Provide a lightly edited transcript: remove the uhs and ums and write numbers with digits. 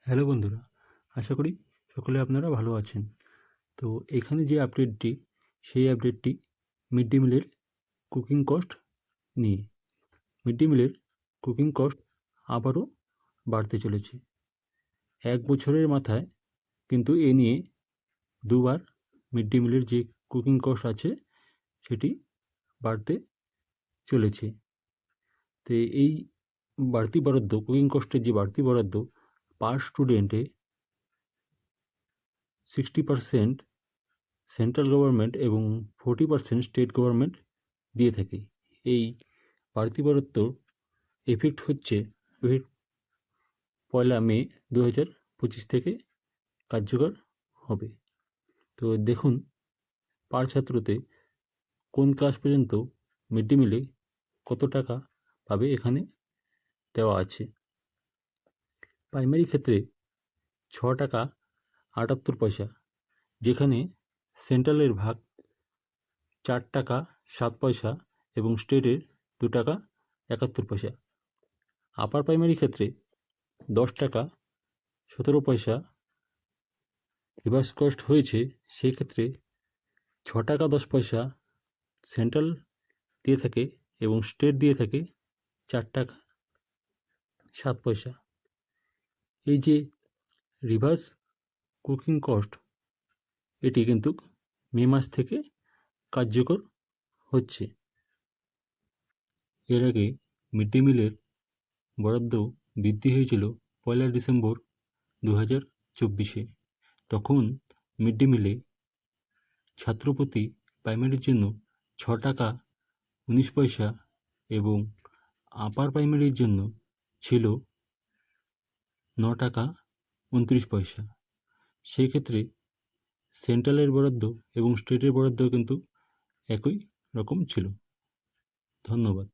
Hello বন্ধুরা, আশা করি সকলে আপনারা ভালো আছেন। তো এখানে যে আপডেটটি, সেই আপডেটটি মিড ডে মিলের কুকিং কস্ট নিয়ে। মিড ডে মিলের কুকিং কস্ট আবারও বাড়তে চলেছে। ১ বছরের মাথায় কিন্তু এ নিয়ে দুবার মিড ডে মিলের যে কুকিং কস্ট আছে সেটি বাড়তে চলেছে। তো এই বাড়তি বরাদ্দ, কুকিং কস্টের যে বাড়তি বরাদ্দ পার স্টুডেন্টে 60% সেন্ট্রাল গভর্নমেন্ট এবং 40% স্টেট গভর্নমেন্ট দিয়ে থাকে। এই বাড়তি বরাদ্দ এফেক্ট হচ্ছে 1 মে 2025 থেকে কার্যকর হবে। তো দেখুন পার ছাত্রতে কোন ক্লাস পর্যন্ত মিড ডে মিলে কত টাকা পাবে এখানে দেওয়া আছে। প্রাইমারি ক্ষেত্রে 6 টাকা 78 পয়সা, যেখানে সেন্ট্রালের ভাগ 4 টাকা 7 পয়সা এবং স্টেটের 2 টাকা 71 পয়সা। আপার প্রাইমারি ক্ষেত্রে 10 টাকা 17 পয়সা রিভার্স কস্ট হয়েছে। সেই ক্ষেত্রে 6 টাকা 10 পয়সা সেন্ট্রাল দিয়ে থাকে এবং স্টেট দিয়ে থাকে 4 টাকা 7 পয়সা। এই যে রিভার্স কুকিং কস্ট, এটি কিন্তু মে মাস থেকে কার্যকর হচ্ছে। এর আগে মিড ডে মিলের বরাদ্দ বৃদ্ধি হয়েছিল 1 ডিসেম্বর 2024-এ। তখন মিড ডে মিলে ছাত্রপ্রতি প্রাইমারির জন্য 6 টাকা 19 পয়সা এবং আপার প্রাইমারির জন্য ছিল 9 টাকা 29 পয়সা। সেক্ষেত্রে সেন্ট্রালের বরাদ্দ এবং স্টেটের বরাদ্দ কিন্তু একই রকম ছিল। ধন্যবাদ।